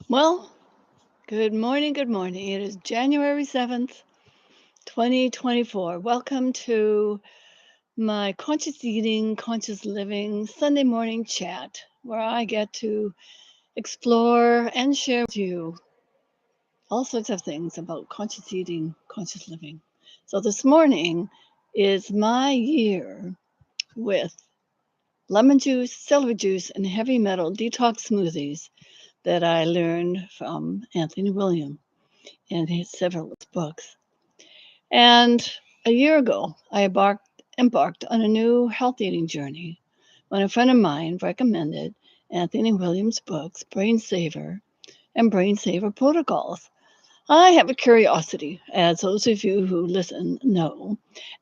Well, good morning. Good morning. It is January 7th, 2024. Welcome to my Conscious Eating, Conscious Living Sunday morning chat, where I get to explore and share with you all sorts of things about conscious eating, conscious living. So this morning is my year with lemon juice, celery juice, and heavy metal detox smoothies that I learned from Anthony William in his several books. And a year ago, I embarked on a new health eating journey when a friend of mine recommended Anthony Williams' books, Brain Saver and Brain Saver Protocols. I have a curiosity, as those of you who listen know,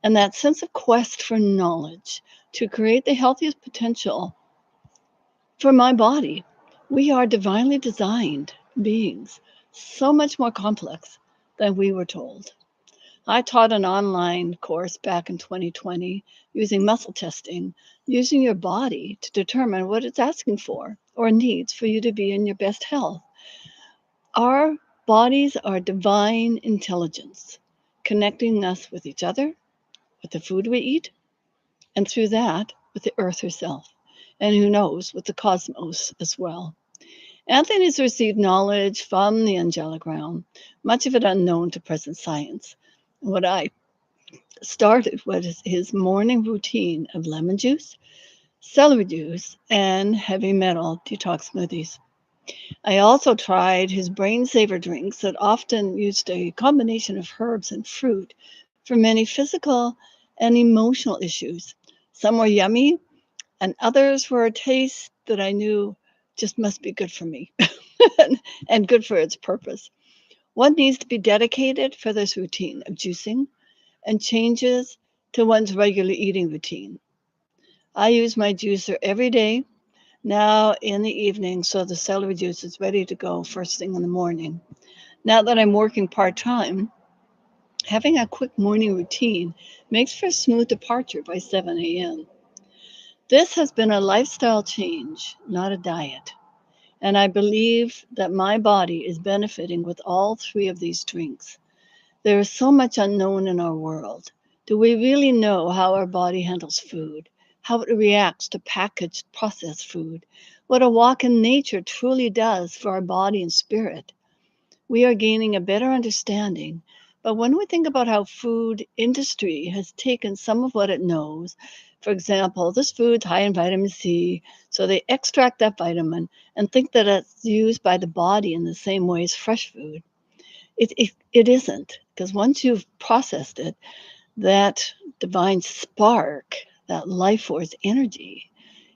and that sense of quest for knowledge to create the healthiest potential for my body. We are divinely designed beings, so much more complex than we were told. I taught an online course back in 2020 using muscle testing, using your body to determine what it's asking for or needs for you to be in your best health. Our bodies are divine intelligence, connecting us with each other, with the food we eat, and through that, with the earth herself. And who knows, with the cosmos as well. Anthony has received knowledge from the angelic realm, much of it unknown to present science. What I started with his morning routine of lemon juice, celery juice, and heavy metal detox smoothies. I also tried his brain saver drinks that often used a combination of herbs and fruit for many physical and emotional issues. Some were yummy, and others were a taste that I knew just must be good for me and good for its purpose. One needs to be dedicated for this routine of juicing and changes to one's regular eating routine. I use my juicer every day now in the evening so the celery juice is ready to go first thing in the morning. Now that I'm working part time, having a quick morning routine makes for a smooth departure by 7 a.m. This has been a lifestyle change, not a diet. And I believe that my body is benefiting with all three of these drinks. There is so much unknown in our world. Do we really know how our body handles food, how it reacts to packaged processed food, what a walk in nature truly does for our body and spirit? We are gaining a better understanding. But when we think about how food industry has taken some of what it knows, for example, this food's high in vitamin C, so they extract that vitamin and think that it's used by the body in the same way as fresh food. It isn't, because once you've processed it, that divine spark, that life force energy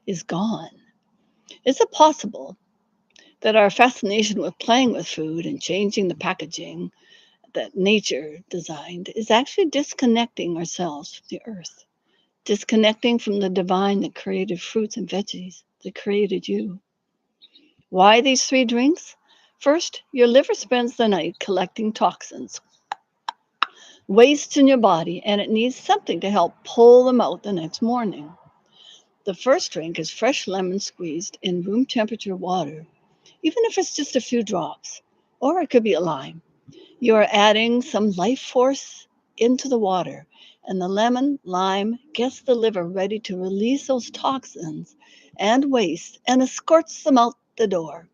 is gone. Is it possible that our fascination with playing with food and changing the packaging that nature designed is actually disconnecting ourselves from the earth, disconnecting from the divine that created fruits and veggies, that created you? Why these three drinks? First, your liver spends the night collecting toxins, wastes in your body, and it needs something to help pull them out the next morning. The first drink is fresh lemon squeezed in room temperature water, even if it's just a few drops, or it could be a lime. You are adding some life force into the water, and the lemon lime gets the liver ready to release those toxins and waste and escorts them out the door.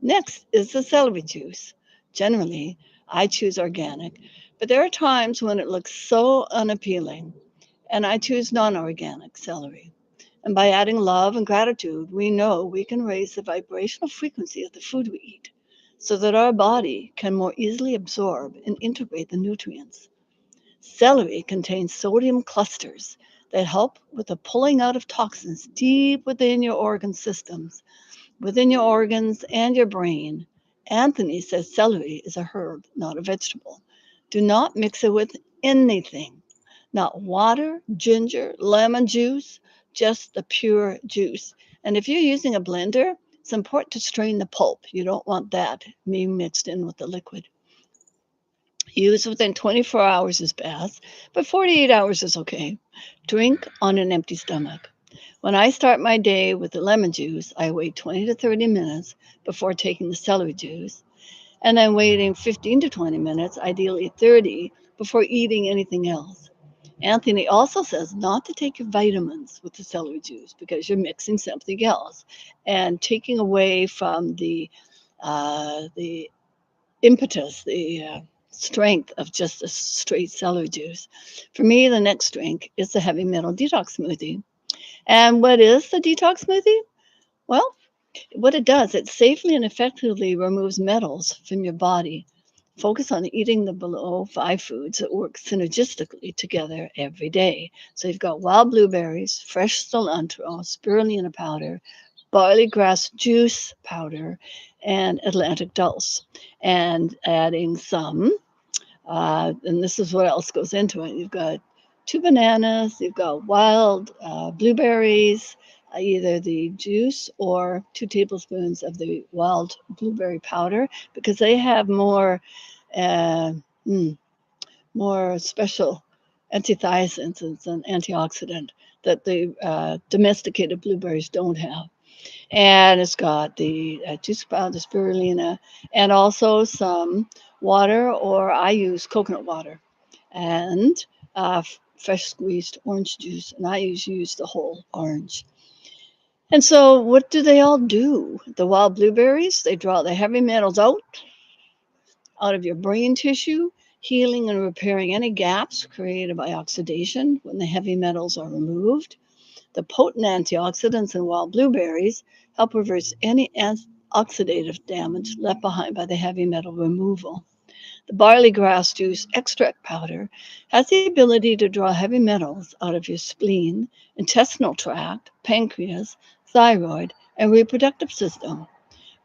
Next is the celery juice. Generally, I choose organic, but there are times when it looks so unappealing, and I choose non organic celery. And by adding love and gratitude, we know we can raise the vibrational frequency of the food we eat so that our body can more easily absorb and integrate the nutrients. Celery contains sodium clusters that help with the pulling out of toxins deep within your organ systems, within your organs and your brain. Anthony says celery is a herb, not a vegetable. Do not mix it with anything, not water, ginger, lemon juice, just the pure juice. And if you're using a blender, it's important to strain the pulp. You don't want that being mixed in with the liquid. Use within 24 hours is best, but 48 hours is okay. Drink on an empty stomach. When I start my day with the lemon juice, I wait 20 to 30 minutes before taking the celery juice, and then waiting 15 to 20 minutes, ideally 30, before eating anything else. Anthony also says not to take your vitamins with the celery juice because you're mixing something else and taking away from the impetus, the strength of just a straight celery juice. For me, the next drink is the Heavy Metal Detox Smoothie. And what is the detox smoothie? Well, what it does, it safely and effectively removes metals from your body. Focus on eating the below five foods that work synergistically together every day. So you've got wild blueberries, fresh cilantro, spirulina powder, barley grass juice powder, and Atlantic dulse. And adding some and this is what else goes into it. You've got two bananas, you've got wild blueberries, either the juice or 2 tablespoons of the wild blueberry powder, because they have uh, mm, more special antithyacins and antioxidant that the domesticated blueberries don't have. And it's got the juice powder, spirulina, and also some water, or I use coconut water, and fresh squeezed orange juice, and I usually use the whole orange. And so, what do they all do? The wild blueberries, they draw the heavy metals out of your brain tissue, healing and repairing any gaps created by oxidation when the heavy metals are removed. The potent antioxidants in wild blueberries help reverse any oxidative damage left behind by the heavy metal removal. The barley grass juice extract powder has the ability to draw heavy metals out of your spleen, intestinal tract, pancreas, thyroid, and reproductive system.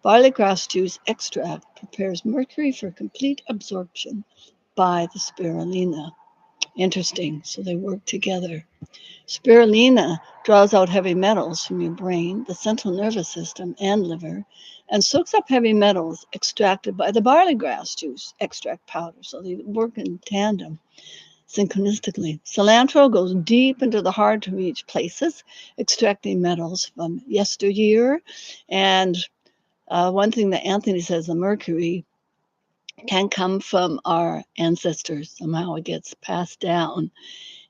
Barley grass juice extract prepares mercury for complete absorption by the spirulina. Interesting, so they work together. Spirulina draws out heavy metals from your brain, the central nervous system, and liver, and soaks up heavy metals extracted by the barley grass juice extract powder. So they work in tandem, synchronistically. Cilantro goes deep into the hard to reach places, extracting metals from yesteryear. And one thing that Anthony says, the mercury can come from our ancestors. Somehow it gets passed down.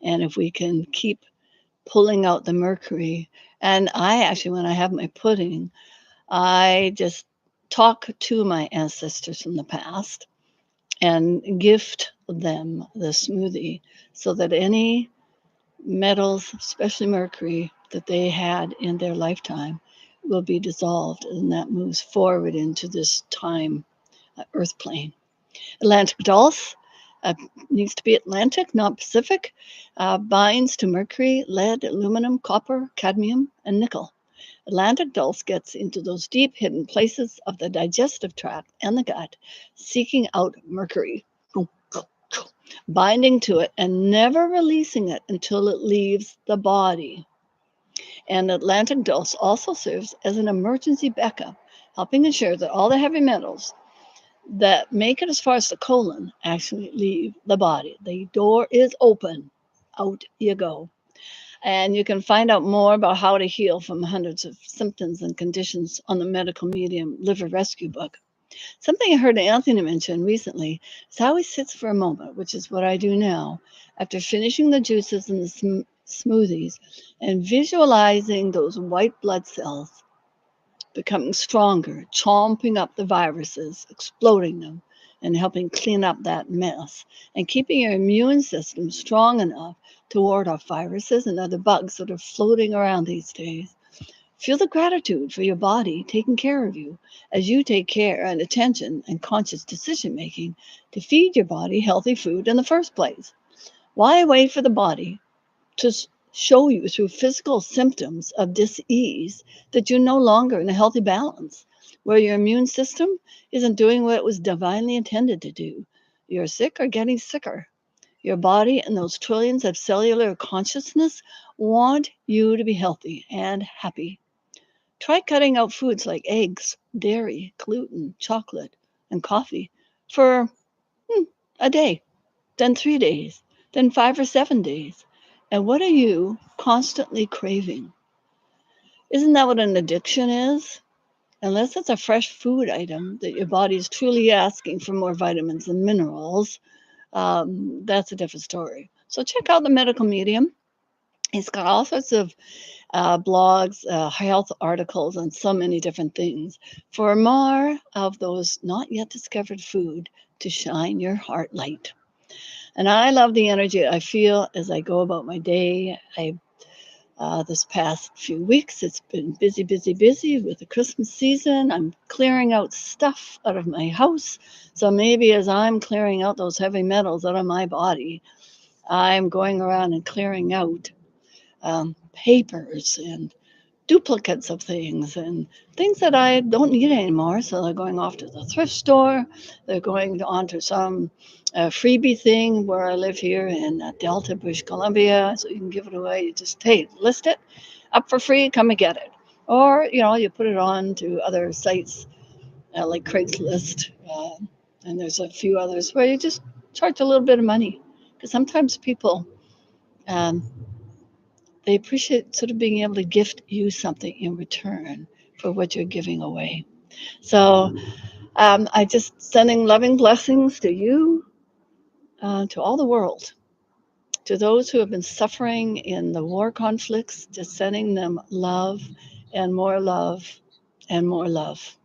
And if we can keep pulling out the mercury. And I actually, when I have my pudding, I just talk to my ancestors from the past and gift them the smoothie so that any metals, especially mercury, that they had in their lifetime will be dissolved. And that moves forward into this time, earth plane. Atlantic dulse needs to be Atlantic, not Pacific. Binds to mercury, lead, aluminum, copper, cadmium, and nickel. Atlantic dulse gets into those deep hidden places of the digestive tract and the gut, seeking out mercury, binding to it and never releasing it until it leaves the body. And Atlantic dulse also serves as an emergency backup, helping ensure that all the heavy metals that make it as far as the colon actually leave the body. The door is open. Out you go. And you can find out more about how to heal from hundreds of symptoms and conditions on the Medical Medium Liver Rescue book. Something I heard Anthony mention recently is how he sits for a moment, which is what I do now, after finishing the juices and the smoothies, and visualizing those white blood cells becoming stronger, chomping up the viruses, exploding them, and helping clean up that mess, and keeping your immune system strong enough to ward off viruses and other bugs that are floating around these days. Feel the gratitude for your body taking care of you as you take care and attention and conscious decision making to feed your body healthy food in the first place. Why wait for the body to show you through physical symptoms of dis-ease that you're no longer in a healthy balance, where your immune system isn't doing what it was divinely intended to do? You're sick or getting sicker. Your body and those trillions of cellular consciousness want you to be healthy and happy. Try cutting out foods like eggs, dairy, gluten, chocolate, and coffee for a day, then 3 days, then 5 or 7 days. And what are you constantly craving? Isn't that what an addiction is? Unless it's a fresh food item that your body is truly asking for more vitamins and minerals, that's a different story. So check out the medical medium. He's got all sorts of blogs, health articles on so many different things for more of those not yet discovered food to shine your heart light. And I love the energy I feel as I go about my day. This past few weeks, it's been busy, busy, busy with the Christmas season. I'm clearing out stuff out of my house. So maybe as I'm clearing out those heavy metals out of my body, I'm going around and clearing out papers and duplicates of things and things that I don't need anymore. So they're going off to the thrift store. They're going on to some freebie thing where I live here in Delta, British Columbia. So you can give it away. You just, hey, list it up for free, come and get it. Or, you put it on to other sites like Craigslist. And there's a few others where you just charge a little bit of money. Because sometimes people, um, they appreciate sort of being able to gift you something in return for what you're giving away. So I just sending loving blessings to you, to all the world, to those who have been suffering in the war conflicts, just sending them love and more love and more love.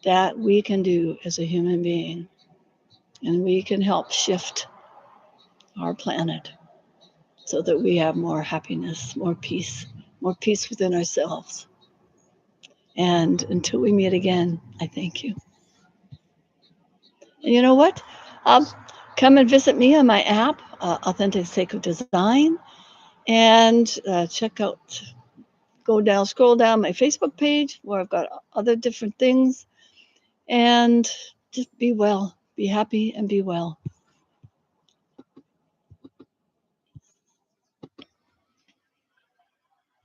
That we can do as a human being, and we can help shift our planet so that we have more happiness, more peace within ourselves. And until we meet again, I thank you. And you know what? Um, Come and visit me on my app, Authentic Sacred Design, and check out, scroll down my Facebook page where I've got other different things. And just be well, be happy, and be well.